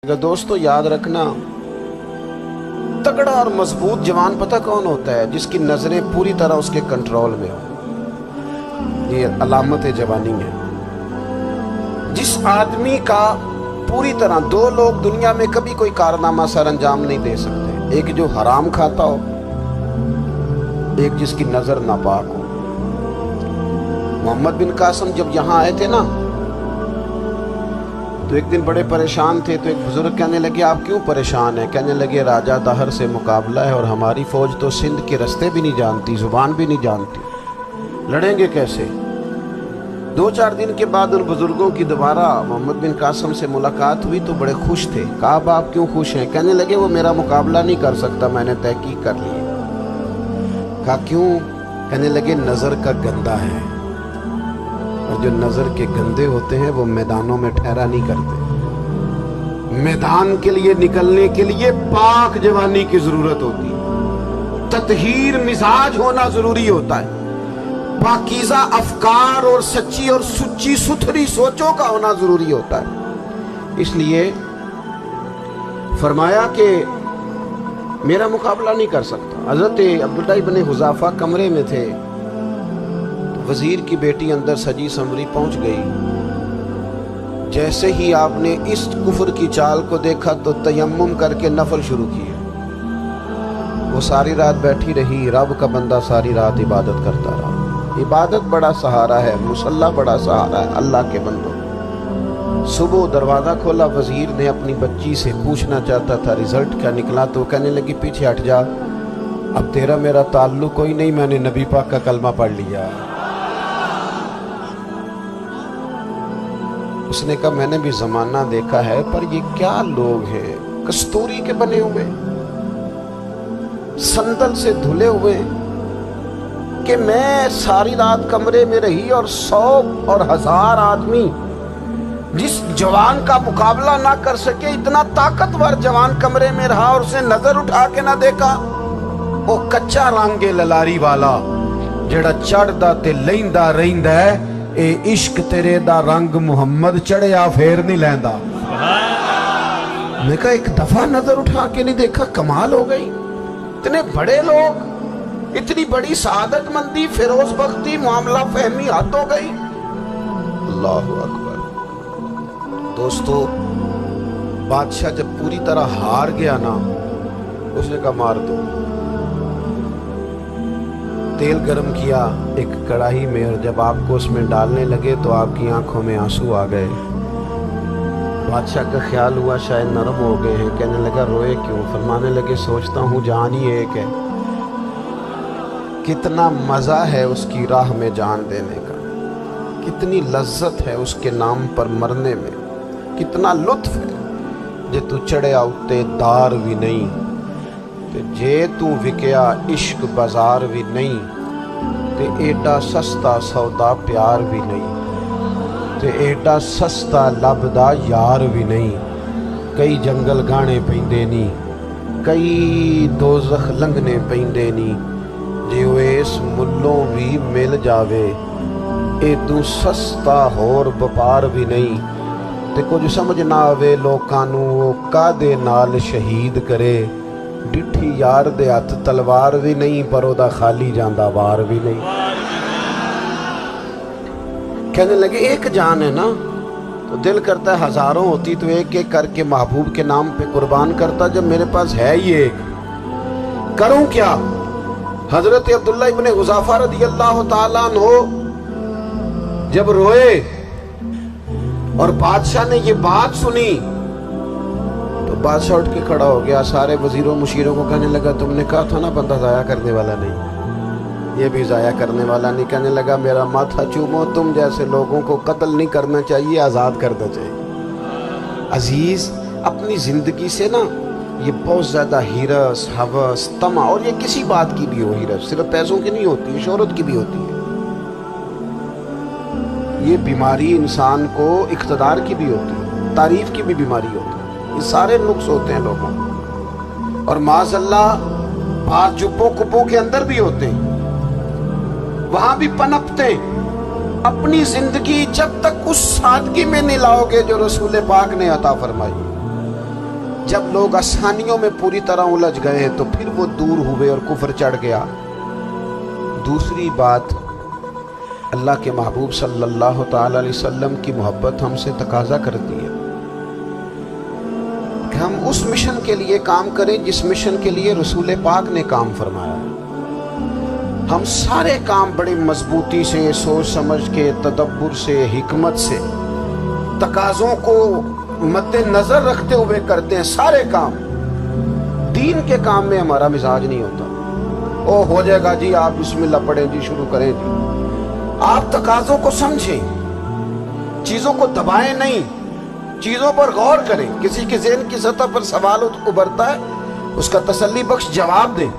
दोस्तों याद रखना, तगड़ा और मजबूत जवान पता कौन होता है? जिसकी नजरें पूरी तरह उसके कंट्रोल में हो। ये अलामत जवानी है। जिस आदमी का पूरी तरह, दो लोग दुनिया में कभी कोई कारनामा सर अंजाम नहीं दे सकते, एक जो हराम खाता हो, एक जिसकी नजर नापाक हो। मोहम्मद बिन कासिम जब यहाँ आए थे ना, तो एक दिन बड़े परेशान थे। तो एक बुजुर्ग कहने लगे, आप क्यों परेशान हैं? कहने लगे, राजा दहर से मुकाबला है और हमारी फौज तो सिंध के रास्ते भी नहीं जानती, जुबान भी नहीं जानती, लड़ेंगे कैसे? 2-4 दिन के बाद उन बुजुर्गों की दोबारा मोहम्मद बिन कासिम से मुलाकात हुई तो बड़े खुश थे। कहा, आप क्यों खुश हैं? कहने लगे, वो मेरा मुकाबला नहीं कर सकता, मैंने तहकीक कर ली। कहा, क्यों? कहने लगे, नज़र का गंदा है, और जो नजर के गंदे होते हैं वो मैदानों में ठहरा नहीं करते। मैदान के लिए निकलने के लिए पाक जवानी की जरूरत होती है, ततहीर मिजाज होना जरूरी होता है, पाकीज़ा अफकार और सच्ची और सुच्ची सुथरी सोचों का होना जरूरी होता है। इसलिए फरमाया कि मेरा मुकाबला नहीं कर सकता। हजरत अब्दुल्ला इब्न हुज़ाफा कमरे में थे, वजीर की बेटी अंदर सजी संवरी पहुंच गई। जैसे ही आपने इस कुफर की चाल को देखा तो तयम्मुम करके नफल शुरू किए। वो सारी रात बैठी रही, रब का बंदा सारी रात इबादत करता रहा। इबादत बड़ा सहारा है, मुसल्ला बड़ा सहारा है अल्लाह के बंदों। सुबह दरवाज़ा खोला, वजीर ने अपनी बच्ची से पूछना चाहता था रिजल्ट क्या निकला, तो कहने लगी, पीछे हट जा, अब तेरा मेरा ताल्लुक कोई नहीं, मैंने नबी पाक का कलमा पढ़ लिया। उसने कहा, मैंने भी जमाना देखा है, पर ये क्या लोग हैं, कस्तूरी के बने हुए, संदल से धुले हुए, कि मैं सारी रात कमरे में रही और 100 और 1000 आदमी जिस जवान का मुकाबला ना कर सके, इतना ताकतवर जवान कमरे में रहा और उसने नजर उठा के ना देखा। वो कच्चा रंगे ललारी वाला जेड़ा चढ़दा ते लैंदा रहिंदा है, ए इश्क तेरे दा रंग मुहम्मद चढ़िया फेर नहीं लैंदा। मैं कहा, एक दफा नजर उठा के नहीं देखा, कमाल हो गई। इतने बड़े लोग, इतनी बड़ी सआदत मंदी, फिरोज बख्ती, मामला फहमी हद हो गई। अल्लाहु अकबर। दोस्तों, बादशाह जब पूरी तरह हार गया ना, उसने कहा, मार दो। तेल गरम किया एक कढ़ाई में, और जब आपको उसमें डालने लगे तो आपकी आंखों में आंसू आ गए। बादशाह का ख्याल हुआ शायद नरम हो गए हैं। कहने लगा, रोए क्यों? फरमाने लगे, सोचता हूँ जान ही एक है, कितना मज़ा है उसकी राह में जान देने का, कितनी लज्जत है उसके नाम पर मरने में, कितना लुत्फ है। जे तू चढ़िया उत्ते दार भी नहीं, ते जे तू विकया इश्क बाजार भी नहीं, ते एडा सस्ता सौदा प्यार भी नहीं, ते एडा सस्ता लभदा यार भी नहीं। कई जंगल गाने पैंदे नी, कई दोज़ख लंघने पैंदे नी, जे इस मुल्लों भी मिल जावे, एदू सस्ता होर व्यापार भी नहीं। ते कुछ समझ ना आवे लोकां नू वो कादे नाल शहीद करे, डिठी यार दे हथ तलवार भी नहीं, पर ओदा खाली जांदा वार भी नहीं। कहने लगे, एक जान है ना, तो दिल करता है हजारों होती तो एक एक करके महबूब के नाम पे कुर्बान करता, जब मेरे पास है ही एक, करूं क्या? हजरत अब्दुल्ला इब्न हुज़ाफा रदियल्लाहु ताला अन्हु जब रोए और बादशाह ने ये बात सुनी, तो बादशाह उठ के खड़ा हो गया, सारे वजीरों मुशीरों को कहने लगा, तुमने कहा था ना बंदा जाया करने वाला नहीं, ये भी जाया करने वाला नहीं। कहने लगा, मेरा माथा चूमो, तुम जैसे लोगों को कत्ल नहीं करना चाहिए, आज़ाद करना चाहिए। अजीज, अपनी ज़िंदगी से ना ये बहुत ज़्यादा हिरस, हवस, तमा, और ये किसी बात की भी हो, हिरस सिर्फ पैसों की नहीं होती है, शोहरत की भी होती है। ये बीमारी इंसान को इख्तदार की भी होती है, तारीफ की भी बीमारी होती है। ये सारे नुक्स होते हैं लोगों को, और माज़अल्लाह बात जुब्बों कुब्बों के अंदर भी होते हैं, वहां भी पनपते हैं। अपनी जिंदगी जब तक उस सादगी में नहीं लाओगे जो रसूल पाक ने अता फरमाई, جب لوگ آسانیوں میں پوری طرح الجھ گئے تو پھر وہ دور ہوئے اور کفر چڑھ گیا۔ دوسری بات، اللہ کے محبوب صلی اللہ تعالی علیہ وسلم کی محبت ہم سے تقاضا کرتی ہے کہ ہم اس مشن کے لیے کام کریں جس مشن کے لیے رسول پاک نے کام فرمایا ہے۔ ہم سارے کام بڑے مضبوطی سے، سوچ سمجھ کے، تدبر سے، حکمت سے، تقاضوں کو مد نظر رکھتے ہوئے کرتے ہیں سارے کام۔ دین کے کام میں ہمارا مزاج نہیں ہوتا، او ہو جائے گا جی، آپ بسم اللہ پڑھیں جی، شروع کریں جی۔ آپ تقاضوں کو سمجھیں، چیزوں کو دبائیں نہیں، چیزوں پر غور کریں۔ کسی کے ذہن کی سطح پر سوال ابھرتا ہے، اس کا تسلی بخش جواب دیں۔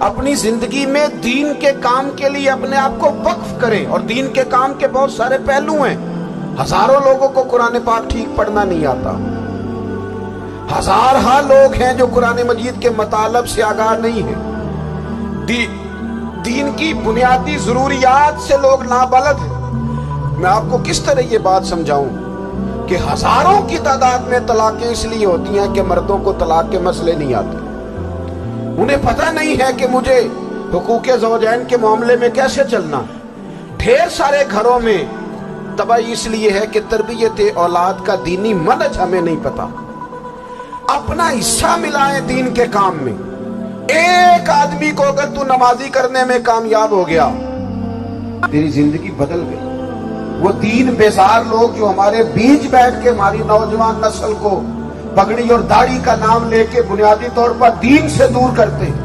اپنی زندگی میں دین کے کام کے لیے اپنے آپ کو وقف کریں، اور دین کے کام کے بہت سارے پہلو ہیں۔ ہزاروں لوگوں کو قرآن پاک ٹھیک پڑھنا نہیں آتا، ہزارہا لوگ ہیں جو قرآن مجید کے مطالب سے آگاہ نہیں ہیں، دین کی بنیادی ضروریات سے لوگ نابلد ہیں۔ میں آپ کو کس طرح یہ بات سمجھاؤں کہ ہزاروں کی تعداد میں طلاقیں اس لیے ہوتی ہیں کہ مردوں کو طلاق کے مسئلے نہیں آتے، انہیں پتہ نہیں ہے کہ مجھے حقوق زوجین کے معاملے میں کیسے چلنا۔ ڈھیر سارے گھروں میں تباہی اس لیے ہے کہ تربیت اولاد کا دینی منہج ہمیں نہیں پتا۔ اپنا حصہ ملائیں دین کے کام میں۔ ایک آدمی کو اگر تو نمازی کرنے میں کامیاب ہو گیا، تیری زندگی بدل گئی۔ وہ دین بیزار لوگ جو ہمارے بیچ بیٹھ کے ہماری نوجوان نسل کو پگڑی اور داڑھی کا نام لے کے بنیادی طور پر دین سے دور کرتے ہیں،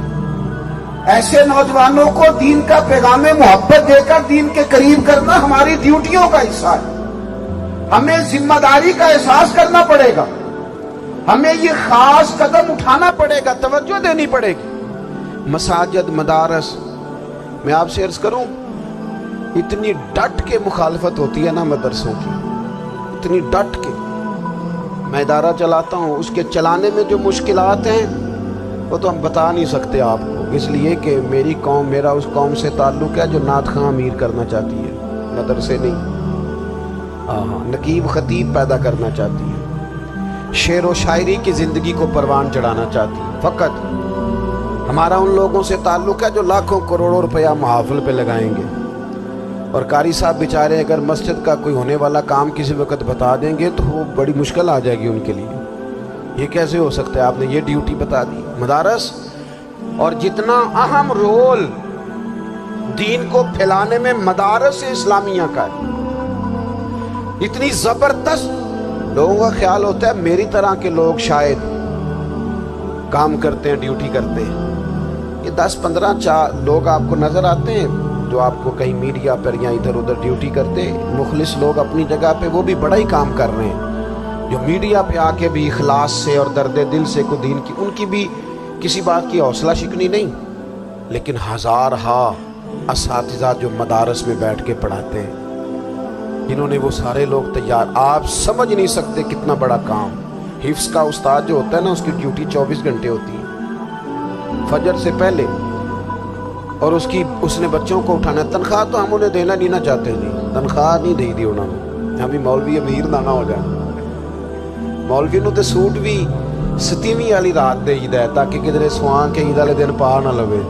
ایسے نوجوانوں کو دین کا پیغام محبت دے کر دین کے قریب کرنا ہماری ڈیوٹیوں کا حصہ ہے۔ ہمیں ذمہ داری کا احساس کرنا پڑے گا، ہمیں یہ خاص قدم اٹھانا پڑے گا، توجہ دینی پڑے گی۔ مساجد، مدارس، میں آپ سے عرض کروں، اتنی ڈٹ کے مخالفت ہوتی ہے نا مدرسوں کی، اتنی ڈٹ کے۔ میں ادارہ چلاتا ہوں، اس کے چلانے میں جو مشکلات ہیں وہ تو ہم بتا نہیں سکتے آپ کو، اس لیے کہ میری قوم، میرا اس قوم سے تعلق ہے جو نعت خواں امیر کرنا چاہتی ہے، مدرسے نہیں، نقیب خطیب پیدا کرنا چاہتی ہے، شعر و شاعری کی زندگی کو پروان چڑھانا چاہتی ہے۔ فقط ہمارا ان لوگوں سے تعلق ہے جو لاکھوں کروڑوں روپیہ محافل پہ لگائیں گے، اور قاری صاحب بیچارے اگر مسجد کا کوئی ہونے والا کام کسی وقت بتا دیں گے تو وہ بڑی مشکل آ جائے گی ان کے لیے۔ یہ کیسے ہو سکتا ہے، آپ نے یہ ڈیوٹی بتا دی۔ مدارس، اور جتنا اہم رول دین کو پھیلانے میں مدارس اسلامیہ کا ہے، اتنی زبردست، لوگوں کا خیال ہوتا ہے میری طرح کے لوگ شاید کام کرتے ہیں، ڈیوٹی کرتے ہیں۔ یہ 10-15 لوگ آپ کو نظر آتے ہیں جو آپ کو کہیں میڈیا پر یا ادھر ادھر ڈیوٹی کرتے، مخلص لوگ اپنی جگہ پہ، وہ بھی بڑا ہی کام کر رہے ہیں، جو میڈیا پہ آ کے بھی اخلاص سے اور درد دل سے کو دین کی، ان کی بھی کسی بات کی حوصلہ شکنی نہیں۔ لیکن ہزارہا اساتذہ جو مدارس میں بیٹھ کے پڑھاتے ہیں، جنہوں نے وہ سارے لوگ تیار، آپ سمجھ نہیں سکتے کتنا بڑا کام۔ حفظ کا استاد جو ہوتا ہے نا، اس کی ڈیوٹی 24 گھنٹے ہوتی ہے، فجر سے پہلے، اور اس نے بچوں کو اٹھانا۔ تنخواہ تو ہم انہیں دینا نہیں نہ چاہتے جی، تنخواہ نہیں دی انہوں نے، ہمیں مولوی امیر نہ ہو جائے۔ مولوی نو تے سوٹ بھی 27ویں والی رات دے ہے تاکہ کدھر سوان کے عید والے دن پا نہ لوے،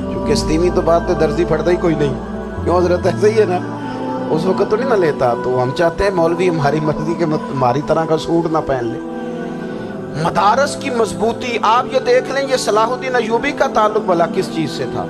کیونکہ 27ویں تو بعد تے درزی پھڑتا ہی کوئی نہیں، کیوں حضرت؟ ایسے ہی ہے نا، اس وقت تو نہیں نہ لیتا، تو ہم چاہتے ہیں مولوی ہماری مرضی کے ہماری طرح کا سوٹ نہ پہن لے۔ مدارس کی مضبوطی، آپ یہ دیکھ لیں، یہ صلاح الدین ایوبی کا تعلق بھلا کس چیز سے تھا؟